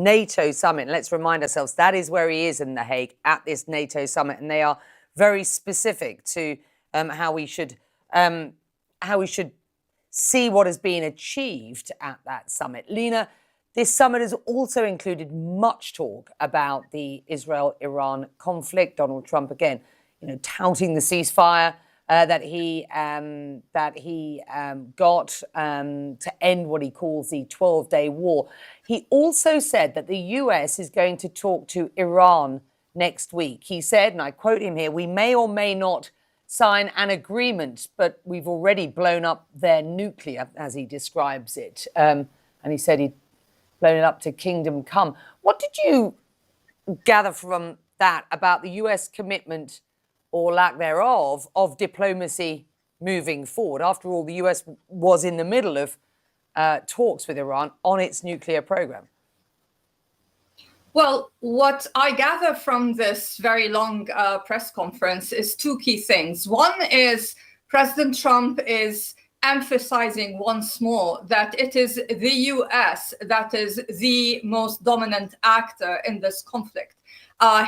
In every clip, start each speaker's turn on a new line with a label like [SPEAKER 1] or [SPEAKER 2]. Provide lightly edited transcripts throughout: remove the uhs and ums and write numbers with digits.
[SPEAKER 1] NATO summit. And let's remind ourselves that is where he is in The Hague at this NATO summit, and they are very specific to how we should see what has been achieved at that summit. Lena, this summit has also included much talk about the Israel-Iran conflict. Donald Trump again, touting the ceasefire that he got to end what he calls the 12-day war. He also said that the US is going to talk to Iran next week. He said, and I quote him here, "We may or may not sign an agreement, but we've already blown up their nuclear," as he describes it. And he said he'd blown it up to kingdom come. What did you gather from that about the US commitment, or lack thereof, of diplomacy moving forward? After all, the US was in the middle of talks with Iran on its nuclear program.
[SPEAKER 2] Well, what I gather from this very long press conference is two key things. One is President Trump is emphasizing once more that it is the US that is the most dominant actor in this conflict.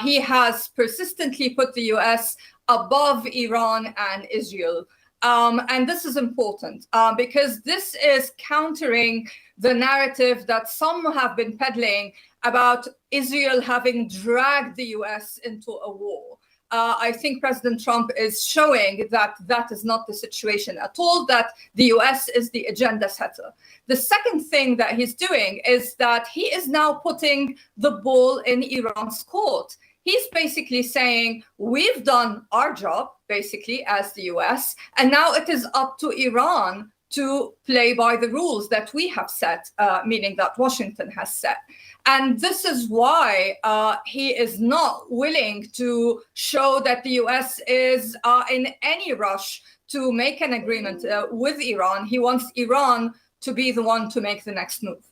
[SPEAKER 2] He has persistently put the US above Iran and Israel. And this is important because this is countering the narrative that some have been peddling about Israel having dragged the US into a war. I think President Trump is showing that that is not the situation at all, that the US is the agenda setter. The second thing that he's doing is that he is now putting the ball in Iran's court. He's basically saying, we've done our job, basically, as the US, and now it is up to Iran to play by the rules that we have set, meaning that Washington has set. And this is why he is not willing to show that the US is in any rush to make an agreement with Iran. He wants Iran to be the one to make the next move.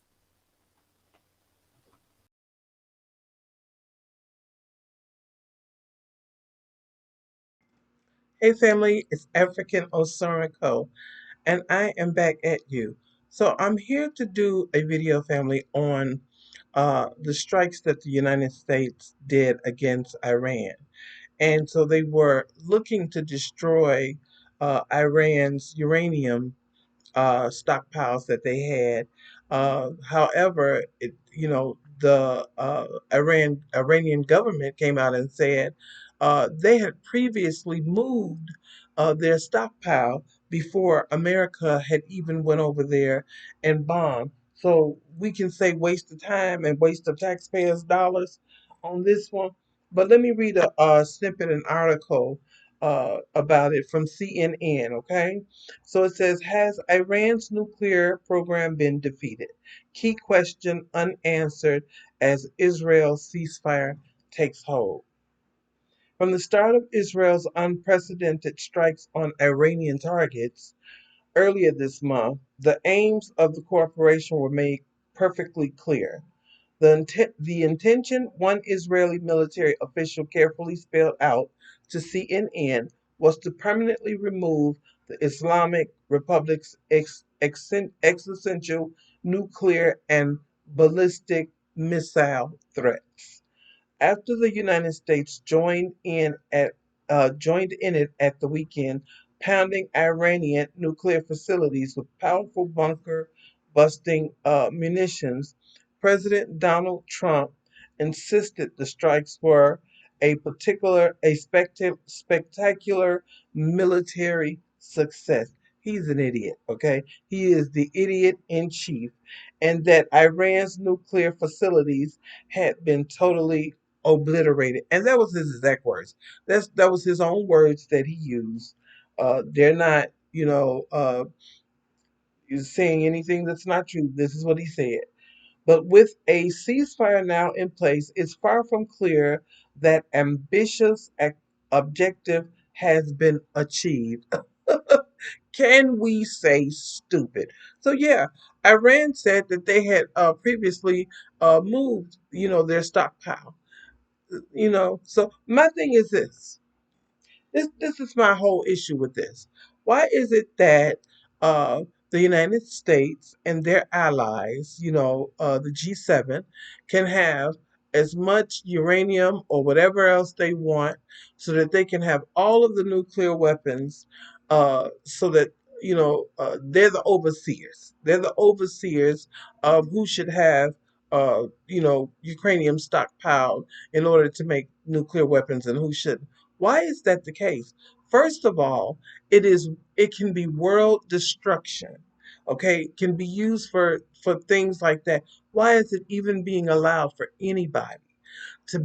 [SPEAKER 3] Hey family, it's African Osorico, and I am back at you. So I'm here to do a video, family, on the strikes that the United States did against Iran. And so they were looking to destroy Iran's uranium stockpiles that they had. However, the Iranian government came out and said they had previously moved their stockpile before America had even went over there and bombed. So we can say waste of time and waste of taxpayers' dollars on this one. But let me read a snippet, an article about it from CNN, okay? So it says, has Iran's nuclear program been defeated? Key question unanswered as Israel's ceasefire takes hold. From the start of Israel's unprecedented strikes on Iranian targets earlier this month, the aims of the cooperation were made perfectly clear. The intention, one Israeli military official carefully spelled out to CNN, was to permanently remove the Islamic Republic's existential nuclear and ballistic missile threats. After the United States joined in it at the weekend, pounding Iranian nuclear facilities with powerful bunker busting munitions, President Donald Trump insisted the strikes were spectacular military success. He's an idiot, okay? He is the idiot in chief, and that Iran's nuclear facilities had been totally obliterated. And that was his exact words. That was his own words that he used. They're not, saying anything that's not true. This is what he said. But with a ceasefire now in place, it's far from clear that ambitious objective has been achieved. Can we say stupid? So yeah, Iran said that they had previously moved, their stockpile. So my thing is this. This is my whole issue with this. Why is it that the United States and their allies, the G7, can have as much uranium or whatever else they want, so that they can have all of the nuclear weapons, so that they're the overseers. They're the overseers of who should have Ukrainium stockpiled in order to make nuclear weapons and who shouldn't. Why is that the case? First of all, it can be world destruction. Okay, it can be used for things like that. Why is it even being allowed for anybody to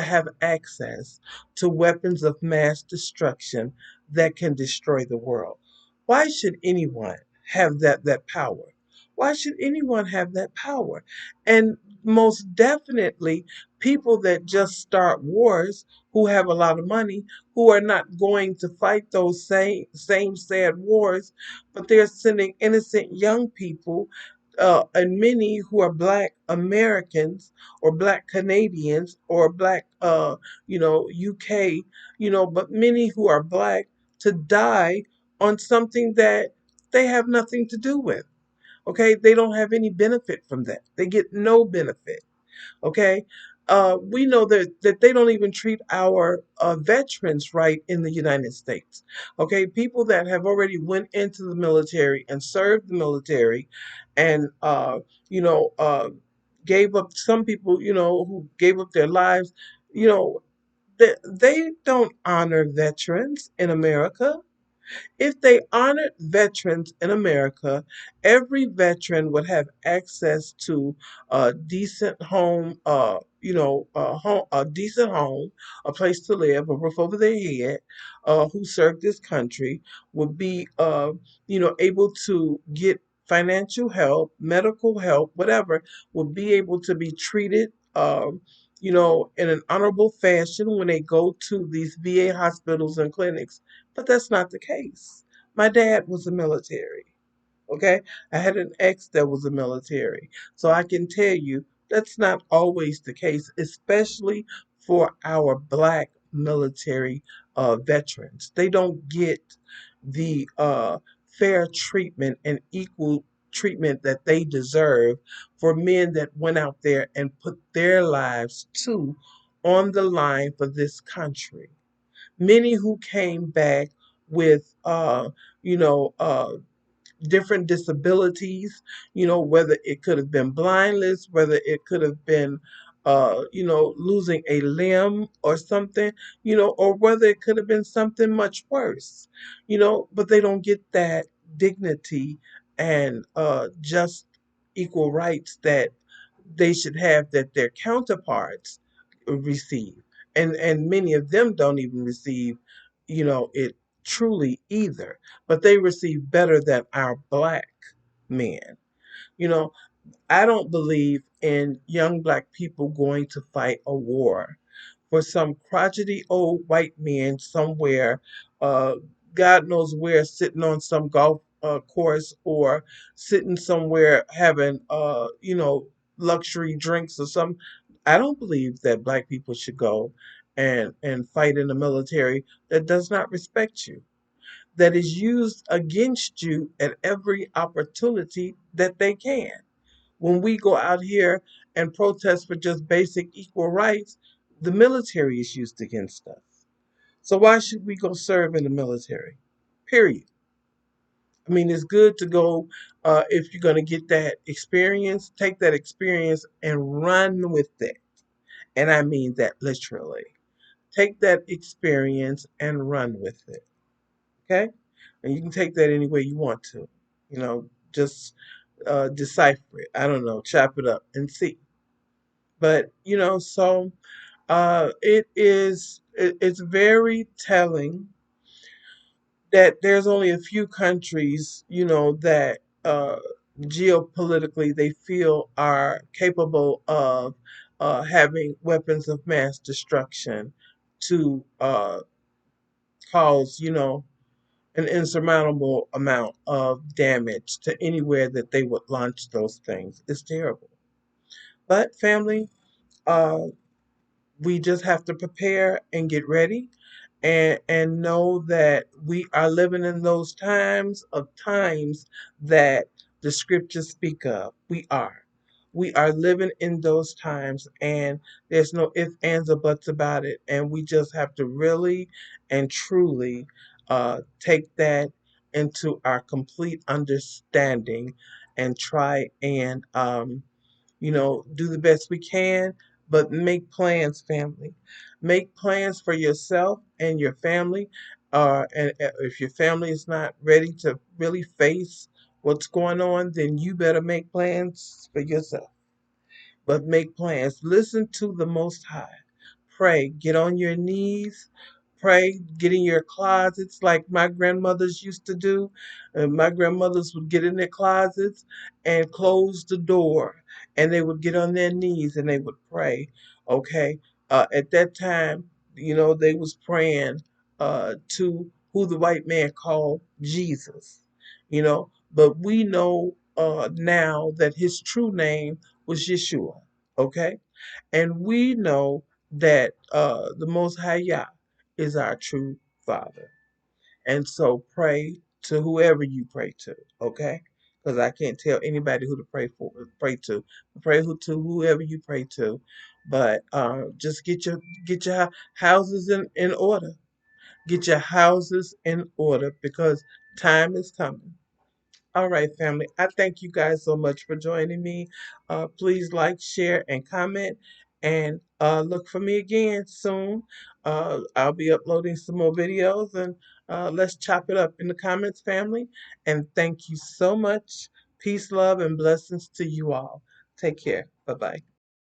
[SPEAKER 3] have access to weapons of mass destruction that can destroy the world? Why should anyone have that power? Why should anyone have that power? And most definitely, people that just start wars, who have a lot of money, who are not going to fight those same sad wars, but they're sending innocent young people, and many who are Black Americans or Black Canadians or Black, UK, but many who are Black, to die on something that they have nothing to do with. Okay, they don't have any benefit from that. They get no benefit. Okay, we know that they don't even treat our veterans right in the United States. Okay, people that have already went into the military and served the military, and you know gave up. Some people, who gave up their lives. You know, they don't honor veterans in America. If they honored veterans in America, every veteran would have access to a decent home, a decent home, a place to live, a roof over their head, who served this country, would be, able to get financial help, medical help, whatever, would be able to be treated. In an honorable fashion when they go to these VA hospitals and clinics, but that's not the case. My dad was a military. Okay. I had an ex that was a military. So I can tell you that's not always the case, especially for our Black military veterans. They don't get the fair treatment and equal treatment that they deserve for men that went out there and put their lives too on the line for this country. Many who came back with you know uh, different disabilities, whether it could have been blindness, whether it could have been, losing a limb or something, or whether it could have been something much worse, but they don't get that dignity and just equal rights that they should have, that their counterparts receive. And many of them don't even receive, it truly either, but they receive better than our Black men. You know, I don't believe in young Black people going to fight a war for some crotchety old white man somewhere, uh, God knows where, sitting on some golf course, or sitting somewhere having, luxury drinks or some. I don't believe that Black people should go and fight in the military that does not respect you, that is used against you at every opportunity that they can. When we go out here and protest for just basic equal rights, the military is used against us. So why should we go serve in the military? period. I mean, it's good to go, if you're going to get that experience, take that experience and run with it. And I mean that literally. Take that experience and run with it. Okay? And you can take that any way you want to. Just decipher it. I don't know, chop it up and see. But, so it's very telling that there's only a few countries, that geopolitically they feel are capable of having weapons of mass destruction to cause, an insurmountable amount of damage to anywhere that they would launch those things. It's terrible. But family, uh, we just have to prepare and get ready, and know that we are living in those times that the scriptures speak of. We are living in those times, and there's no ifs, ands, or buts about it. And we just have to really and truly take that into our complete understanding and try and do the best we can, but make plans, family. Make plans for yourself and your family. And if your family is not ready to really face what's going on, then you better make plans for yourself. But make plans. Listen to the Most High. Pray. Get on your knees. Pray. Get in your closets like my grandmothers used to do. My grandmothers would get in their closets and close the door, and they would get on their knees and they would pray. Okay. At that time, they was praying to who the white man called Jesus. But we know now that his true name was Yeshua. Okay. And we know that the Most High Yah is our true Father. And so pray to whoever you pray to, okay? Because I can't tell anybody who to pray to. To whoever you pray to, but just get your houses in order. Get your houses in order because time is coming. All right, family. I thank you guys so much for joining me. Please like, share, and comment. And look for me again soon. I'll be uploading some more videos, and let's chop it up in the comments, family. And thank you so much. Peace, love, and blessings to you all. Take care. Bye bye.